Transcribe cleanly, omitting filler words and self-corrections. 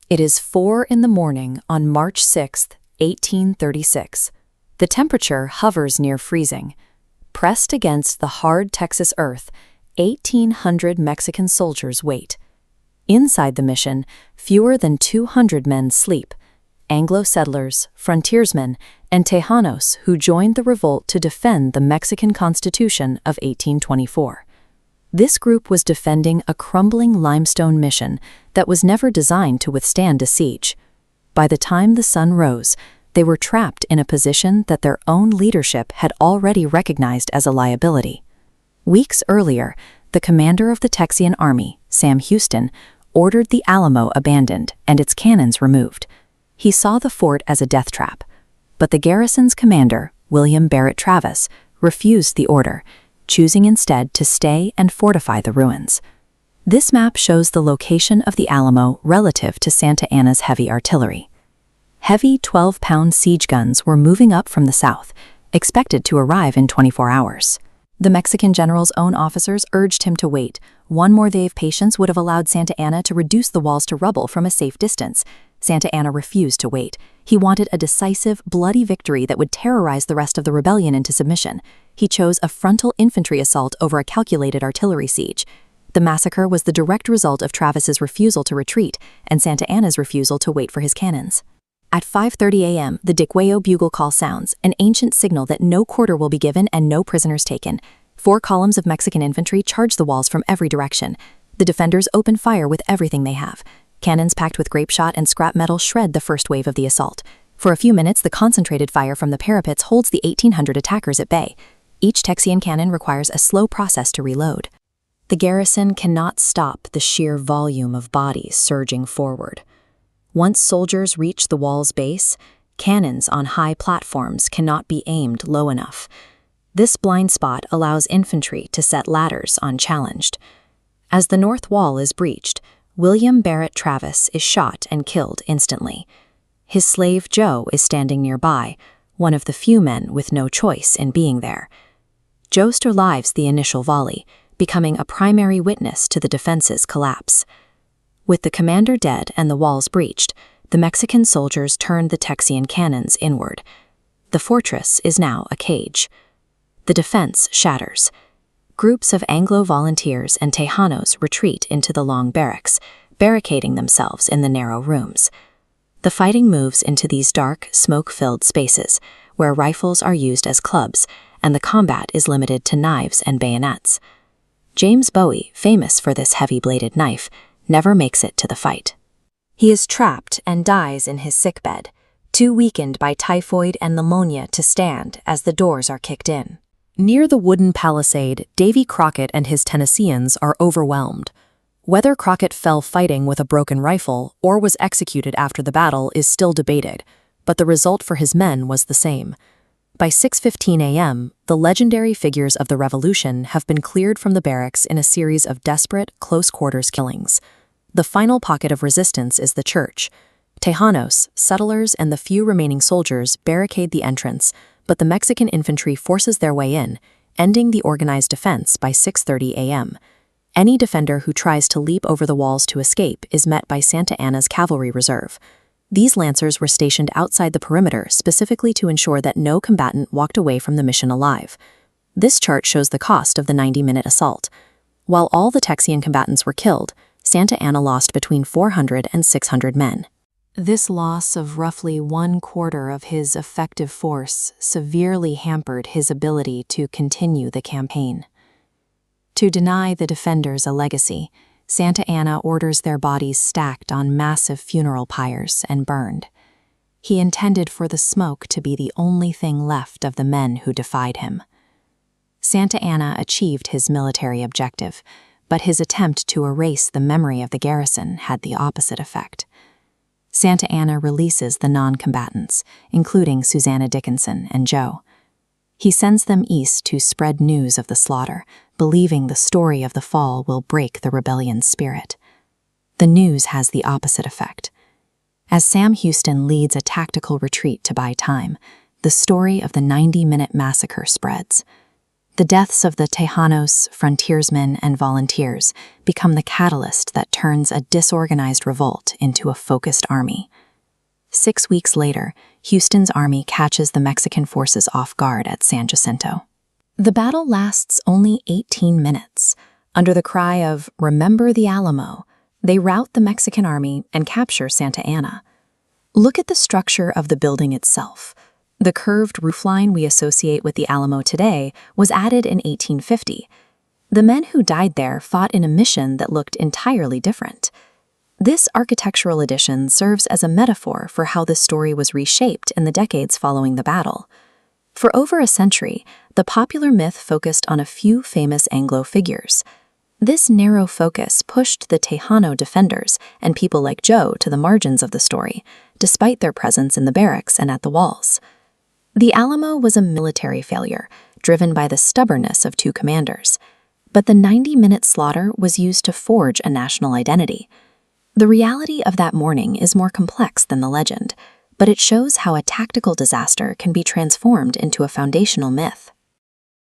It is 4 in the morning on March 6, 1836. The temperature hovers near freezing. Pressed against the hard Texas earth, 1,800 Mexican soldiers wait. Inside the mission, fewer than 200 men sleep. Anglo settlers, frontiersmen, and Tejanos who joined the revolt to defend the Mexican Constitution of 1824. This group was defending a crumbling limestone mission that was never designed to withstand a siege. By the time the sun rose, they were trapped in a position that their own leadership had already recognized as a liability. Weeks earlier, the commander of the Texian army, Sam Houston, ordered the Alamo abandoned and its cannons removed. He saw the fort as a death trap. But the garrison's commander, William Barrett Travis, refused the order, choosing instead to stay and fortify the ruins. This map shows the location of the Alamo relative to Santa Anna's heavy artillery. Heavy 12-pound siege guns were moving up from the south, expected to arrive in 24 hours. The Mexican general's own officers urged him to wait. One more day of patience would have allowed Santa Anna to reduce the walls to rubble from a safe distance. Santa Anna refused to wait. He wanted a decisive, bloody victory that would terrorize the rest of the rebellion into submission. He chose a frontal infantry assault over a calculated artillery siege. The massacre was the direct result of Travis's refusal to retreat and Santa Anna's refusal to wait for his cannons. At 5:30 a.m., the Degüello bugle call sounds, an ancient signal that no quarter will be given and no prisoners taken. 4 columns of Mexican infantry charge the walls from every direction. The defenders open fire with everything they have. Cannons packed with grape shot and scrap metal shred the first wave of the assault. For a few minutes, the concentrated fire from the parapets holds the 1,800 attackers at bay. Each Texian cannon requires a slow process to reload. The garrison cannot stop the sheer volume of bodies surging forward. Once soldiers reach the wall's base, cannons on high platforms cannot be aimed low enough. This blind spot allows infantry to set ladders unchallenged. As the north wall is breached, William Barrett Travis is shot and killed instantly. His slave Joe is standing nearby, one of the few men with no choice in being there. Joe survives the initial volley, becoming a primary witness to the defense's collapse. With the commander dead and the walls breached, the Mexican soldiers turned the Texian cannons inward. The fortress is now a cage. The defense shatters. Groups of Anglo volunteers and Tejanos retreat into the long barracks, barricading themselves in the narrow rooms. The fighting moves into these dark, smoke-filled spaces, where rifles are used as clubs, and the combat is limited to knives and bayonets. James Bowie, famous for this heavy-bladed knife, never makes it to the fight. He is trapped and dies in his sickbed, too weakened by typhoid and pneumonia to stand as the doors are kicked in. Near the wooden palisade, Davy Crockett and his Tennesseans are overwhelmed. Whether Crockett fell fighting with a broken rifle or was executed after the battle is still debated, but the result for his men was the same. By 6:15 a.m., the legendary figures of the Revolution have been cleared from the barracks in a series of desperate, close-quarters killings. The final pocket of resistance is the church. Tejanos, settlers, and the few remaining soldiers barricade the entrance, but the Mexican infantry forces their way in, ending the organized defense by 6:30 a.m. Any defender who tries to leap over the walls to escape is met by Santa Anna's cavalry reserve. These lancers were stationed outside the perimeter specifically to ensure that no combatant walked away from the mission alive. This chart shows the cost of the 90-minute assault. While all the Texian combatants were killed, Santa Anna lost between 400 and 600 men. This loss of roughly 1/4 of his effective force severely hampered his ability to continue the campaign. To deny the defenders a legacy, Santa Anna orders their bodies stacked on massive funeral pyres and burned. He intended for the smoke to be the only thing left of the men who defied him. Santa Anna achieved his military objective, but his attempt to erase the memory of the garrison had the opposite effect. Santa Anna releases the non-combatants, including Susanna Dickinson and Joe. He sends them east to spread news of the slaughter, believing the story of the fall will break the rebellion's spirit. The news has the opposite effect. As Sam Houston leads a tactical retreat to buy time, the story of the 90-minute massacre spreads. The deaths of the Tejanos, frontiersmen, and volunteers become the catalyst that turns a disorganized revolt into a focused army. 6 weeks later, Houston's army catches the Mexican forces off guard at San Jacinto. The battle lasts only 18 minutes. Under the cry of "Remember the Alamo," they rout the Mexican army and capture Santa Ana. Look at the structure of the building itself. The curved roofline we associate with the Alamo today was added in 1850. The men who died there fought in a mission that looked entirely different. This architectural addition serves as a metaphor for how the story was reshaped in the decades following the battle. For over a century, the popular myth focused on a few famous Anglo figures. This narrow focus pushed the Tejano defenders and people like Joe to the margins of the story, despite their presence in the barracks and at the walls. The Alamo was a military failure, driven by the stubbornness of two commanders. But the 90-minute slaughter was used to forge a national identity. The reality of that morning is more complex than the legend, but it shows how a tactical disaster can be transformed into a foundational myth.